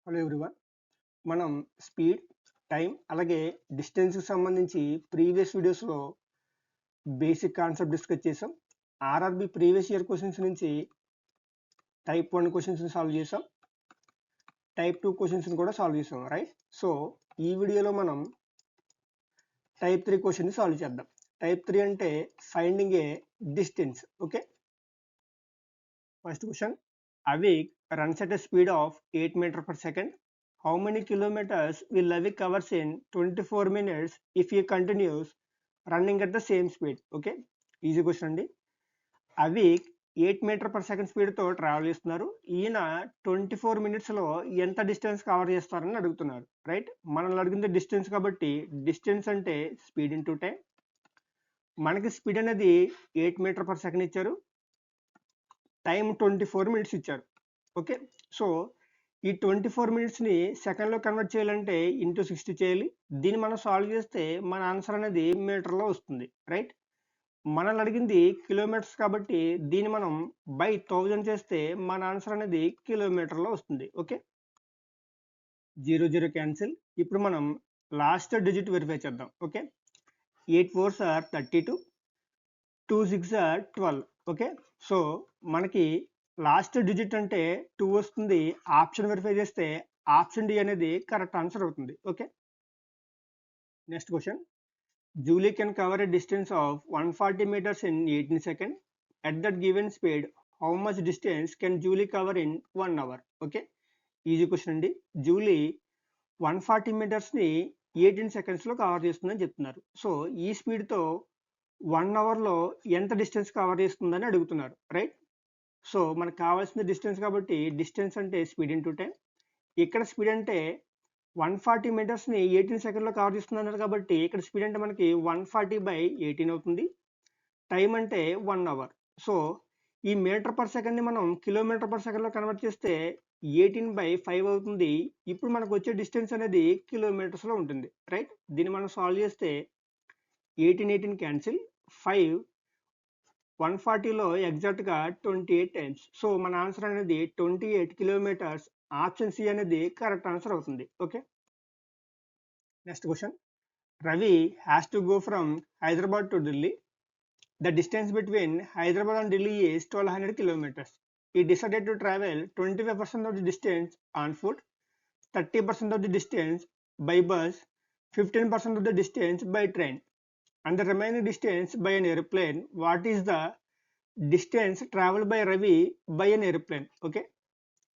Hello everyone. మనం speed, time అలాగే డిస్టెన్స్కి సంబంధించి ప్రీవియస్ వీడియోస్లో బేసిక్ కాన్సెప్ట్ డిస్కస్ చేసాం. ఆర్ఆర్బి ప్రీవియస్ ఇయర్ క్వశ్చన్స్ నుంచి టైప్ 1 క్వశ్చన్స్ని సాల్వ్ చేసాం, టైప్ 2 క్వశ్చన్స్ని కూడా సాల్వ్ చేసాం, రైట్? సో ఈ వీడియోలో మనం టైప్ 3 క్వశ్చన్ని సాల్వ్ చేద్దాం. టైప్ 3 అంటే finding a distance. Okay, first question. Avik runs at a speed of 8 meters per second. How many kilometers will Avik covers in 24 minutes if he continues running at the same speed? Okay, easy question అండి. Avik 8 metre per second స్పీడ్తో travel చేస్తున్నారు. ఈయన 24 మినిట్స్లో ఎంత distance cover చేస్తారని అడుగుతున్నారు, right? మనల్ని అడిగింది డిస్టెన్స్ కాబట్టి డిస్టెన్స్ అంటే స్పీడ్ ఇంటూ టైం. మనకి స్పీడ్ అనేది 8 మీటర్ పర్ సెకండ్ ఇచ్చారు, టైం 24 మినిట్స్ ఇచ్చారు. ఓకే, సో ఈ 24 మినిట్స్ని సెకండ్లో కన్వర్ట్ చేయాలంటే ఇంటూ 60 చేయాలి. దీన్ని మనం సాల్వ్ చేస్తే మన ఆన్సర్ అనేది మీటర్లో వస్తుంది, రైట్? మనల్ని అడిగింది కిలోమీటర్స్ కాబట్టి దీన్ని మనం బై 1000 చేస్తే మన ఆన్సర్ అనేది కిలోమీటర్లో వస్తుంది. Okay, 0 cancel. ఇప్పుడు మనం లాస్ట్ డిజిట్ వెరిఫై చేద్దాం. Okay, 8 4s are 32, 2 6 are 12. Okay, so మనకి లాస్ట్ డిజిట్ అంటే 2 వస్తుంది. ఆప్షన్ వెరిఫై చేస్తే ఆప్షన్ డి అనేది కరెక్ట్ ఆన్సర్ అవుతుంది. Okay, next question. Julie can cover a distance of 140 meters in 18 seconds. At that given speed, how much distance can Julie cover in 1 hour? Okay, easy question అండి. Julie 140 మీటర్స్ని 18 సెకండ్స్లో cover చేస్తుందని చెప్తున్నారు. So ఈ స్పీడ్తో 1 అవర్లో ఎంత distance cover చేస్తుందని అడుగుతున్నారు, రైట్? సో మనకు కావాల్సిన డిస్టెన్స్ కాబట్టి డిస్టెన్స్ అంటే స్పీడ్ ఇంటూ టైం. ఇక్కడ స్పీడ్ అంటే 140 మీటర్స్ని 18 సెకండ్లో కవర్ చేస్తున్నారు కాబట్టి ఇక్కడ స్పీడ్ అంటే మనకి 140/18 అవుతుంది. టైం అంటే 1 అవర్. సో ఈ మీటర్ పర్ సెకండ్ని మనం కిలోమీటర్ పర్ సెకండ్లో కన్వర్ట్ చేస్తే 18/5 అవుతుంది. ఇప్పుడు మనకు వచ్చే డిస్టెన్స్ అనేది కిలోమీటర్స్లో ఉంటుంది, రైట్? దీన్ని మనం సాల్వ్ చేస్తే 18 క్యాన్సిల్, 5 140లో ఎగ్జాక్ట్గా 28 టైమ్స్. సో మన ఆన్సర్ అనేది 28 కిలోమీటర్స్. ఆప్షన్ సి అనేది కరెక్ట్ ఆన్సర్ అవుతుంది. Okay, next question. Ravi has to go from Hyderabad to Delhi. The distance between Hyderabad and Delhi is 1200 kilometers. He decided to travel 25% of the distance on foot, 30% of the distance by bus, 15% of the distance by train, and the remaining distance by an airplane. What is the distance traveled by Ravi by an airplane? Okay,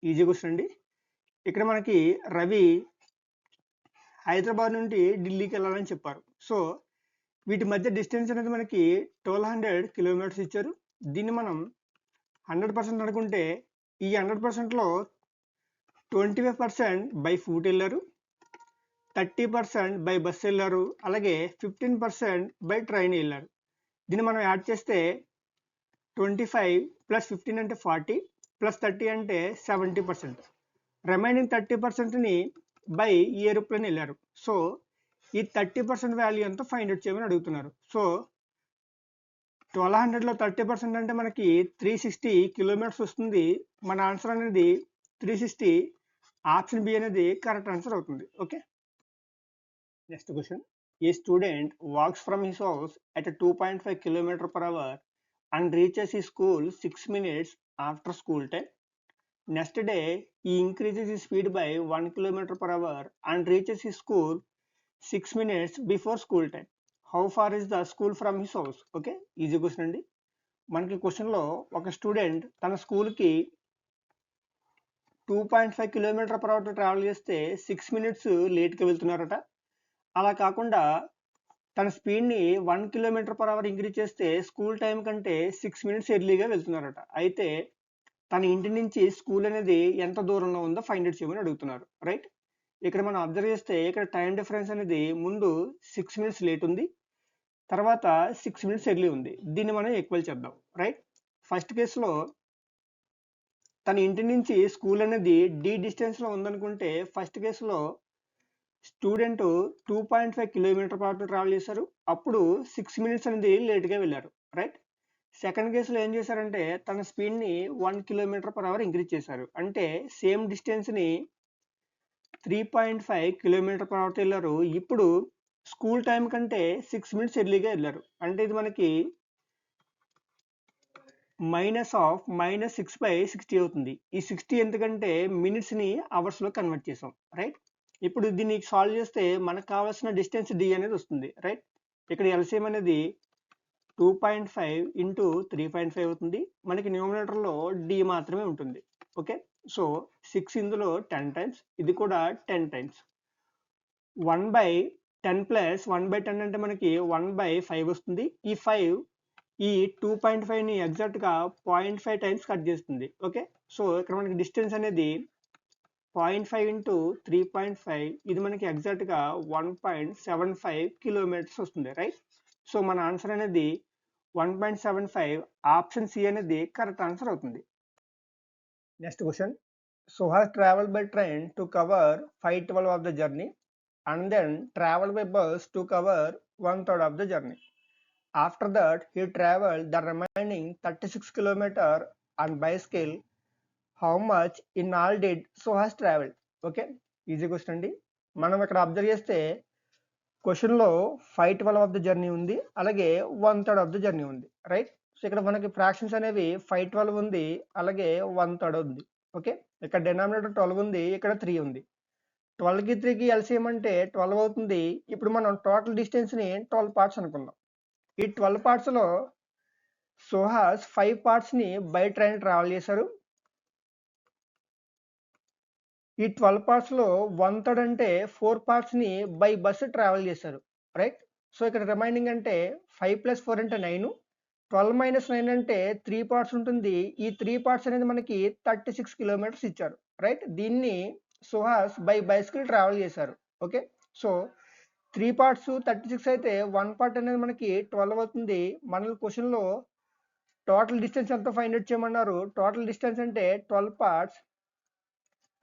easy question అండి. ఇక్కడ మనకి రవి హైదరాబాద్ నుండి ఢిల్లీకి వెళ్ళాలని చెప్పారు. So వీటి మధ్య distance అనేది మనకి 1200 kilometers ఇచ్చారు. దీన్ని మనం 100% అనుకుంటే ఈ 100%లో 25% బై ఫుట్ వెళ్ళారు, 30% బై బస్ వెళ్ళారు, అలాగే 15% బై ట్రైన్ వెళ్ళారు. దీన్ని మనం యాడ్ చేస్తే 25 + 15 అంటే 40 + 30 అంటే 70%. రిమైనింగ్ 30%ని బై ఏరోప్లేన్ వెళ్ళారు. సో ఈ 30% వాల్యూ ఎంతో ఫైండ్ అవుట్ చేయమని అడుగుతున్నారు. సో 1200లో 30% అంటే మనకి 360 kilometers వస్తుంది. మన ఆన్సర్ అనేది 360. ఆప్షన్ బి అనేది కరెక్ట్ ఆన్సర్ అవుతుంది. Okay, next question. A student walks from his house at 2.5 km/h and reaches his school 6 minutes after school time. Next day, he increases his speed by 1 km/h and reaches his school 6 minutes before school time. How far is the school from his house? Okay, easy question అండి. మనకి క్వశ్చన్లో ఒక student తన స్కూల్కి 2.5 km/h travel చేస్తే 6 minutes లేట్గా వెళ్తున్నారట. అలా కాకుండా తన స్పీడ్ని 1 km/h ఇంక్రీజ్ చేస్తే స్కూల్ టైం కంటే 6 minutes ఎర్లీగా వెళ్తున్నారట. అయితే తన ఇంటి నుంచి స్కూల్ అనేది ఎంత దూరంలో ఉందో ఫైండ్ అవుట్ చేయమని అడుగుతున్నారు, రైట్? ఇక్కడ మనం అబ్జర్వ్ చేస్తే ఇక్కడ టైం డిఫరెన్స్ అనేది ముందు 6 minutes లేట్ ఉంది, తర్వాత 6 minutes ఎర్లీ ఉంది. దీన్ని మనం ఈక్వల్ చేద్దాం, రైట్? ఫస్ట్ కేసులో తన ఇంటి నుంచి స్కూల్ అనేది డి డిస్టెన్స్లో ఉందనుకుంటే ఫస్ట్ కేసులో స్టూడెంట్ 2.5 km/h ట్రావెల్ చేశారు, అప్పుడు 6 minutes అనేది లేట్గా వెళ్ళారు, రైట్? సెకండ్ కేసులో ఏం చేశారంటే తన స్పీడ్ని 1 km/h ఇంక్రీజ్ చేశారు. అంటే సేమ్ డిస్టెన్స్ని 3.5 కిలోమీటర్ పర్ అవర్తో వెళ్ళారు. ఇప్పుడు స్కూల్ టైం కంటే 6 మినిట్స్ ఎర్లీగా వెళ్ళారు. అంటే ఇది మనకి -6/60 అవుతుంది. ఈ 60 ఎందుకంటే మినిట్స్ని అవర్స్లో కన్వర్ట్ చేసాం, రైట్? ఇప్పుడు దీన్ని సాల్వ్ చేస్తే మనకు కావాల్సిన డిస్టెన్స్ డి అనేది వస్తుంది, రైట్? ఇక్కడ ఎల్సిఎం అనేది 2.5 ఇంటూ 3.5 అవుతుంది. మనకి న్యూమరేటర్లో డి మాత్రమే ఉంటుంది. ఓకే, సో 6 ఇందులో 10 టైమ్స్, ఇది కూడా 10 టైమ్స్. 1/10 ప్లస్ 1/10 అంటే మనకి 1/5 వస్తుంది. ఈ 5 ఈ 2.5ని ఎగ్జాక్ట్గా 0.5 టైమ్స్ కట్ చేస్తుంది. ఓకే, సో ఇక్కడ మనకి డిస్టెన్స్ అనేది 0.5 ఇంటూ 3.5, ఇది మనకి ఎగ్జాక్ట్గా 1.75 కిలోమీటర్స్ వస్తుంది, రైట్? సో మన ఆన్సర్ అనేది 1.75, ఆప్షన్ సి అనేది కరెక్ట్ ఆన్సర్ అవుతుంది. Next question. Suhas traveled by train to cover 5/12 of the journey and then traveled by bus to cover 1/3 of the journey. After that, he traveled the remaining 36 km on bicycle. How much in all did Suhas travel? Okay, easy question అండి. మనం ఇక్కడ observe చేస్తే క్వశ్చన్లో 5/12 of the journey ఉంది, అలాగే 1/3 of the journey ఉంది, right? So ఇక్కడ మనకి ఫ్రాక్షన్స్ అనేవి 5/12 ఉంది, అలాగే 1/3 ఉంది. ఓకే, ఇక్కడ డినామినేటర్ 12 ఉంది, ఇక్కడ 3 ఉంది. 12కి 3కి ఎల్సిఎం అంటే 12 అవుతుంది. ఇప్పుడు మనం టోటల్ డిస్టెన్స్ని 12 పార్ట్స్ అనుకుందాం. ఈ 12 పార్ట్స్లో సుహాస్ 5 పార్ట్స్ని బై ట్రైన్ ట్రావెల్ చేశారు. ఈ 12 పార్ట్స్లో 1/3 అంటే 4 పార్ట్స్ని బై బస్సు ట్రావెల్ చేశారు, రైట్? సో ఇక్కడ రిమైనింగ్ అంటే 5 + 4 అంటే 9, 12 - 9 అంటే 3 పార్ట్స్ ఉంటుంది. ఈ 3 పార్ట్స్ అనేది మనకి 36 కిలోమీటర్స్ ఇచ్చారు, రైట్? దీన్ని సుహాస్ బై బైసికల్ ట్రావెల్ చేశారు. ఓకే, సో 3 పార్ట్స్ 36 అయితే 1 పార్ట్ అనేది మనకి 12 అవుతుంది. మన క్వశ్చన్లో టోటల్ డిస్టెన్స్ ఎంత ఫైండ్ అవుట్ చేయమన్నారు. టోటల్ డిస్టెన్స్ అంటే 12 పార్ట్స్,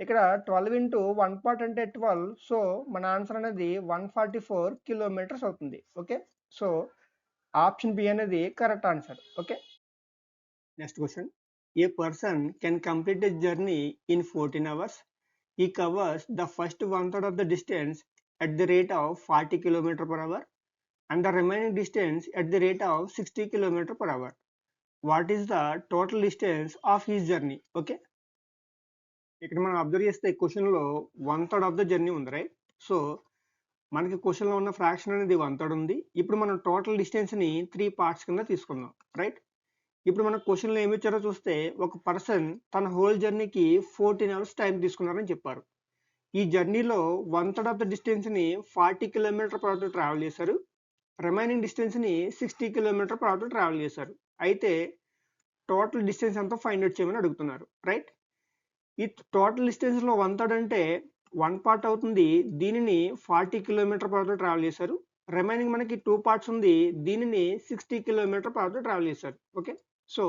ఇక్కడ 12 ఇంటూ 1 పార్ట్ అంటే 12, సో మన ఆన్సర్ అనేది 144 కిలోమీటర్స్ అవుతుంది. ఓకే, సో ఆప్షన్ బి అనేది correct answer. Okay, next question. A person can complete a journey in 14 hours. He covers the first 1/3 of the distance at the rate of 40 km/h and the remaining distance at the rate of 60 km/h. What is the total distance of his journey? Okay, ఇక్కడ మనం observe చేస్తే క్వశ్చన్లో 1/3 of the journey ఉంది, right? So మనకి క్వశ్చన్లో ఉన్న fraction అనేది 1/3 ఉంది. ఇప్పుడు మనం టోటల్ డిస్టెన్స్ని 3 పార్ట్స్ కింద తీసుకుందాం, రైట్? ఇప్పుడు మన క్వశ్చన్లో ఏమి ఇచ్చారో చూస్తే, ఒక పర్సన్ తన హోల్ జర్నీకి 14 hours టైం తీసుకున్నారని చెప్పారు. ఈ జర్నీలో 1/3 ఆఫ్ ద డిస్టెన్స్ని 40 km/h ట్రావెల్ చేశారు. రిమైనింగ్ డిస్టెన్స్ని 60 km/h ట్రావెల్ చేశారు. అయితే టోటల్ డిస్టెన్స్ ఎంతో ఫైండ్ అవుట్ చేయమని అడుగుతున్నారు, రైట్? ఈ టోటల్ డిస్టెన్స్లో 1/3 అంటే 1 పార్ట్ అవుతుంది. దీనిని 40 km/h ట్రావెల్ చేశారు. రిమైనింగ్ మనకి 2 పార్ట్స్ ఉంది, దీనిని 60 km/h ట్రావెల్ చేశారు. ఓకే, సో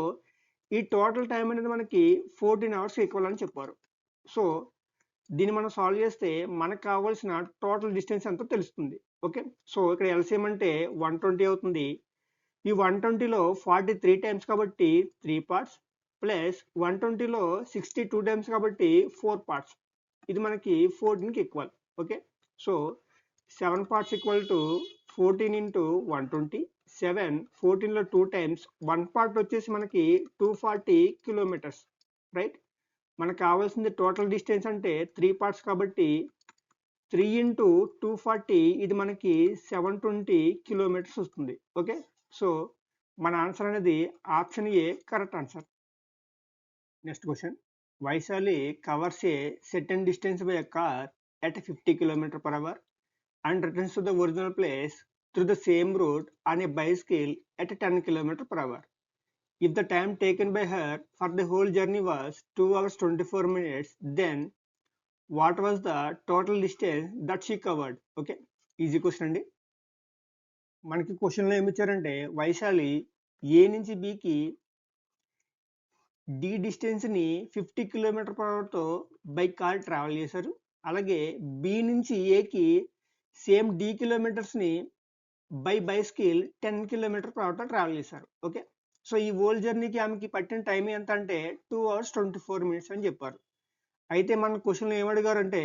ఈ టోటల్ టైం అనేది మనకి 14 hours ఈక్వల్ అని చెప్పారు. సో దీన్ని మనం సాల్వ్ చేస్తే మనకు కావాల్సిన టోటల్ డిస్టెన్స్ ఎంతో తెలుస్తుంది. ఓకే, సో ఇక్కడ ఎల్సిఎం అంటే 120 అవుతుంది. ఈ 120లో 43 టైమ్స్ కాబట్టి 3 పార్ట్స్, ప్లస్ 120లో 62 టైమ్స్ కాబట్టి 4 పార్ట్స్, ఇది మనకి 14కి equal. Okay, so 7 parts equal to 14 into 120. 7 14లో 2 టైమ్స్, 1 పార్ట్ వచ్చేసి మనకి 240 కిలోమీటర్స్, రైట్? మనకు కావాల్సింది టోటల్ డిస్టెన్స్ అంటే 3 పార్ట్స్ కాబట్టి 3 ఇంటూ 240, ఇది మనకి 720 కిలోమీటర్స్ వస్తుంది. ఓకే, సో మన ఆన్సర్ అనేది option A correct answer. Next question. Vaishali covers a certain distance by a car at 50 km/h and returns to the original place through the same route on a bicycle at 10 km/h. If the time taken by her for the whole journey was 2 hours 24 minutes, then what was the total distance that she covered? Okay, easy question అండి. మనకి క్వశ్చన్లో ఏమి ఇచ్చారంటే, Vaishali A నుంచి బికి D డిస్టెన్స్ని 50 km/hతో by car travel చేశారు. అలాగే బి నుంచి ఏకి సేమ్ డి కిలోమీటర్స్ని బై బైసికల్ 10 km/hతో ట్రావెల్ చేశారు. ఓకే, సో ఈ హోల్ జర్నీకి ఆమెకి పట్టిన టైం ఎంత అంటే 2 hours 24 minutes అని చెప్పారు. అయితే మన క్వశ్చన్లో ఏమడిగారంటే,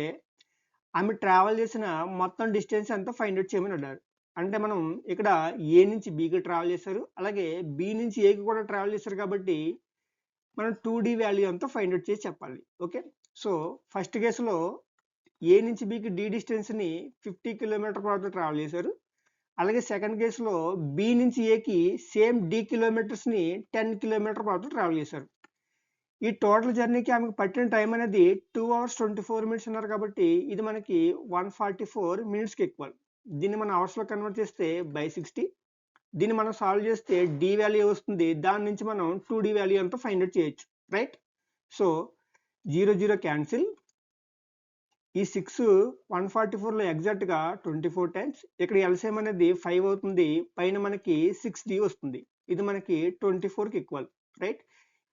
ఆమె ట్రావెల్ చేసిన మొత్తం డిస్టెన్స్ ఎంత ఫైండ్ అవుట్ చేయమని అన్నారు. అంటే మనం ఇక్కడ ఏ నుంచి బీకి ట్రావెల్ చేశారు, అలాగే బి నుంచి ఏకి కూడా ట్రావెల్ చేశారు కాబట్టి మనం 2D వాల్యూ అంతా ఫైండ్ అవుట్ చేసి చెప్పాలి. ఓకే, సో ఫస్ట్ కేసులో ఏ నుంచి బికి డి డిస్టెన్స్ని 50 km/h ట్రావెల్ చేశారు. అలాగే సెకండ్ కేసులో బి నుంచి ఏకి సేమ్ డి కిలోమీటర్స్ని 10 km/h ట్రావెల్ చేశారు. ఈ టోటల్ జర్నీకి ఆమెకు పట్టిన టైం అనేది 2 hours 24 minutes అన్నారు కాబట్టి ఇది మనకి 144 minutesకి ఈక్వల్. దీన్ని మనం అవర్స్లో కన్వర్ట్ చేస్తే బై 60. దీన్ని మనం సాల్వ్ చేస్తే డి వాల్యూ వస్తుంది. దాని నుంచి మనం 2D వాల్యూ అంతా ఫైండ్ అవుట్ చేయొచ్చు, రైట్? So 0 0 cancel. ఈ 6 144లో ఎగ్జాక్ట్గా 24 టైమ్స్. ఇక్కడ ఎల్సిఎం అనేది 5 అవుతుంది. పైన మనకి 6D వస్తుంది. ఇది మనకి 24కి ఈక్వల్, రైట్?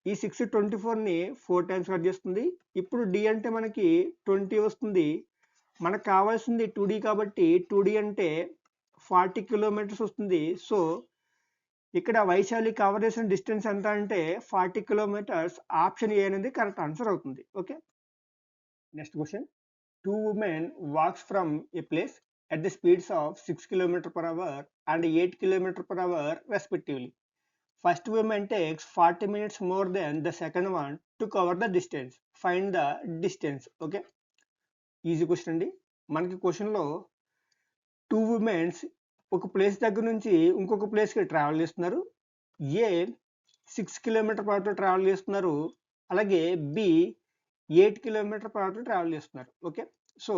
ఈ 6 24ని 4 టైమ్స్ కట్ చేస్తుంది. ఇప్పుడు డి అంటే మనకి 20 వస్తుంది. మనకు కావాల్సింది 2D కాబట్టి 2D అంటే 40 kilometers వస్తుంది. సో ఇక్కడ వైశాలి కవర్ చేసిన డిస్టెన్స్ ఎంత అంటే 40 kilometers. ఆప్షన్ ఏ అనేది కరెక్ట్ ఆన్సర్ అవుతుంది. Okay, next question. 2 women walks from a place at the speeds of 6 km/h and 8 km/h respectively. First woman takes 40 minutes more than the second one to cover the distance. Find the distance. Okay, easy question అండి. మనకి క్వశ్చన్లో 2 women's ఒక place దగ్గర నుంచి ఇంకొక ప్లేస్కి travel చేస్తున్నారు. ఏ 6 km/h travel చేస్తున్నారు, అలాగే బి 8 km/h ట్రావెల్ చేస్తున్నారు. ఓకే, సో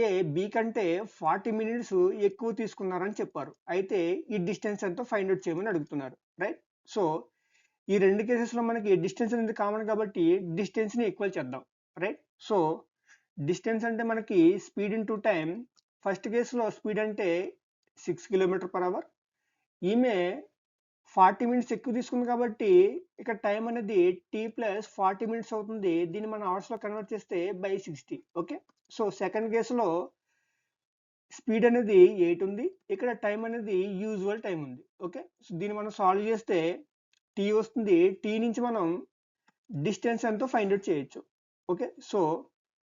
ఏ బి కంటే 40 minutes ఎక్కువ తీసుకున్నారని చెప్పారు. అయితే ఈ డిస్టెన్స్ ఎంతో ఫైండ్ అవుట్ చేయమని అడుగుతున్నారు, రైట్? సో ఈ రెండు కేసెస్లో మనకి డిస్టెన్స్ అనేది కామన్ కాబట్టి డిస్టెన్స్ని ఈక్వల్ చేద్దాం, రైట్? సో డిస్టెన్స్ అంటే మనకి స్పీడ్ ఇంటూ టైం. ఫస్ట్ కేసులో స్పీడ్ అంటే 6 km/h. ఈమె 40 minutes ఎక్కువ తీసుకుంది కాబట్టి ఇక్కడ టైం అనేది టీ ప్లస్ 40 minutes అవుతుంది. దీన్ని మనం అవర్స్లో కన్వర్ట్ చేస్తే బై 60. ఓకే, సో సెకండ్ కేసులో స్పీడ్ అనేది 8 ఉంది. ఇక్కడ టైం అనేది యూజువల్ టైం ఉంది. ఓకే, సో దీన్ని మనం సాల్వ్ చేస్తే టీ వస్తుంది. టీ నుంచి మనం డిస్టెన్స్ ఎంతో ఫైండ్ అవుట్ చేయొచ్చు. Okay, so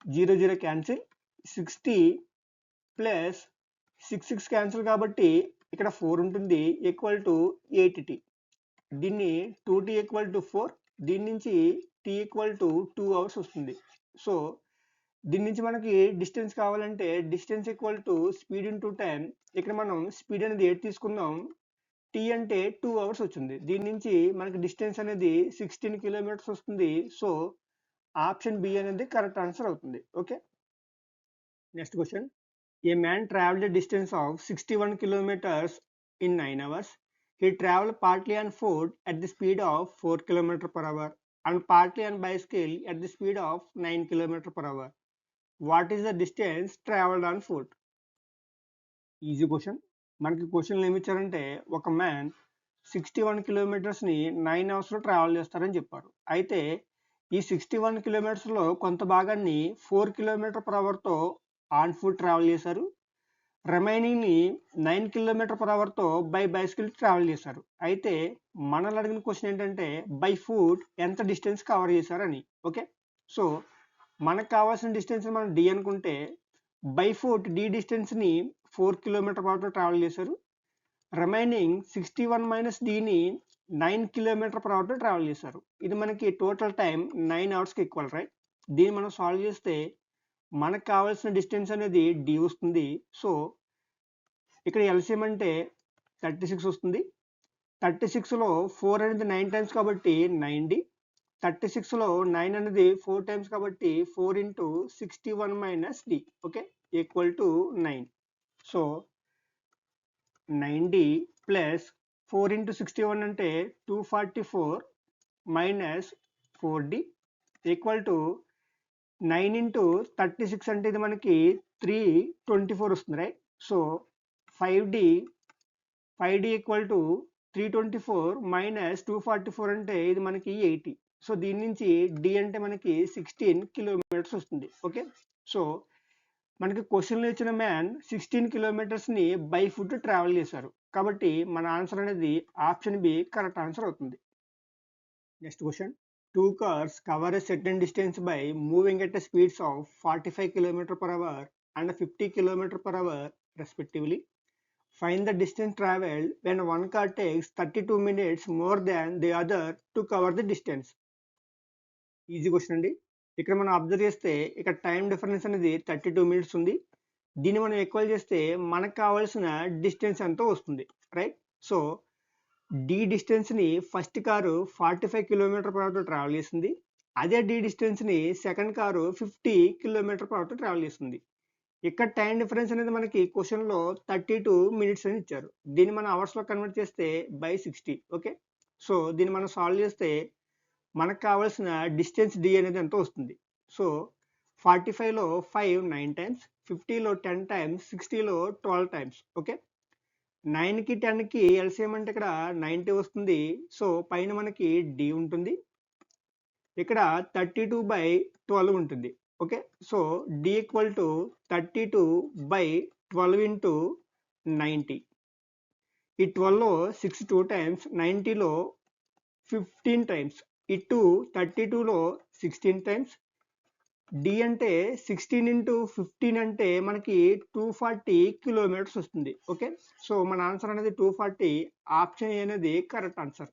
0 0 cancel. 60 plus 6 cancel కాబట్టి ఇక్కడ 4 ఉంటుంది, ఈక్వల్ టు 8t. దీన్ని 2t ఈక్వల్ టు 4. దీని నుంచి t ఈక్వల్ టు 2 hours వస్తుంది. సో దీని నుంచి మనకి డిస్టెన్స్ కావాలంటే distance equal to speed into time. ఇక్కడ మనం స్పీడ్ అనేది 8 తీసుకుందాం, టీ అంటే 2 hours వచ్చింది. దీని నుంచి మనకి డిస్టెన్స్ అనేది 16 kilometers వస్తుంది. సో ఆప్షన్ బి అనేది కరెక్ట్ ఆన్సర్ అవుతుంది. Okay, next question. A man traveled a distance of 61 kilometers in 9 hours. He traveled partly on foot at the speed of 4 km/h and partly on bicycle at the speed of 9 km/h. What is the distance traveled on foot? Easy question. మనకి క్వశ్చన్లు ఏమి ఇచ్చారంటే ఒక man 61 kilometersని 9 hours travel చేస్తారని చెప్పారు. అయితే ఈ 61 kilometersలో కొంత భాగాన్ని 4 km/hతో ఆన్ ఫుట్ ట్రావెల్ చేశారు. రిమైనింగ్ని 9 km/hతో బై బైసికల్ ట్రావెల్ చేశారు. అయితే మనల్ని అడిగిన క్వశ్చన్ ఏంటంటే బై ఫుట్ ఎంత డిస్టెన్స్ కవర్ చేశారని. ఓకే, సో మనకు కావాల్సిన డిస్టెన్స్ మనం డి అనుకుంటే బై ఫుట్ డి డిస్టెన్స్ని 4 km/h ట్రావెల్ చేశారు. రిమైనింగ్ 61 మైనస్ డిని 9 km/h ట్రావెల్ చేశారు. ఇది మనకి total time 9 hours equal, right? దీన్ని మనం సాల్వ్ చేస్తే మనకు కావాల్సిన డిస్టెన్స్ అనేది డి వస్తుంది. సో ఇక్కడ ఎల్సిఎం అంటే 36 వస్తుంది. 36లో 4 అనేది 9 టైమ్స్ కాబట్టి 9D. 36లో 9 అనేది 4 టైమ్స్ కాబట్టి 4 into 61 minus D. Okay, equal to 9. So 9D plus 4 into 61 అంటే 244 minus 4D equal to 9 into 36 అంటే ఇది మనకి 324 వస్తుంది, right? So 5D equal to 324 minus 244 అంటే ఇది మనకి 80. సో దీని నుంచి డి అంటే మనకి 16 kilometers వస్తుంది. ఓకే, సో మనకి క్వశ్చన్లో ఇచ్చిన మ్యాన్ 16 kilometersని బై ఫుట్ ట్రావెల్ చేశారు కాబట్టి మన ఆన్సర్ అనేది ఆప్షన్ బి కరెక్ట్ ఆన్సర్ అవుతుంది. Next question. two cars cover a certain distance by moving at a speeds of 45 km per hour and 50 km per hour respectively. Find the distance traveled when one car takes 32 minutes more than the other to cover the distance. Easy question అండి. ఇక్కడ మనం observe చేస్తే ఇక్కడ time difference అనేది 32 minutes ఉంది. దీన్ని మనం equal చేస్తే మనకు కావాల్సిన డిస్టెన్స్ ఎంతో వస్తుంది, రైట్? సో డి డిస్టెన్స్ని ఫస్ట్ కారు 45 కిలోమీటర్ పర్ అవర్తో ట్రావెల్ చేస్తుంది. అదే డి డిస్టెన్స్ని సెకండ్ కారు 50 కిలోమీటర్ పర్ అవర్తో ట్రావెల్ చేస్తుంది. ఇక్కడ టైం డిఫరెన్స్ అనేది మనకి క్వశ్చన్లో 32 మినిట్స్ అని ఇచ్చారు. దీన్ని మనం అవర్స్లో కన్వర్ట్ చేస్తే బై 60. ఓకే, సో దీన్ని మనం సాల్వ్ చేస్తే మనకు కావాల్సిన డిస్టెన్స్ డి అనేది ఎంతో వస్తుంది. సో 45లో 5 9 టైమ్స్, 50లో 10 టైమ్స్, 60లో 12 టైమ్స్. ఓకే, 9కి 10కి ఎల్సిఎం అంటే ఇక్కడ 90 వస్తుంది. సో పైన మనకి డి ఉంటుంది, ఇక్కడ 32/12 ఉంటుంది. Okay, so D equal to 32/12 into 90. ఈ 12లో 6 2 టైమ్స్, 90లో 15 టైమ్స్, ఈ 2 32లో 16 టైమ్స్. డి అంటే 16 ఇంటూ 15 అంటే మనకి 240 కిలోమీటర్స్ వస్తుంది. ఓకే, సో మన ఆన్సర్ అనేది 240. ఆప్షన్ ఏ అనేది కరెక్ట్ ఆన్సర్.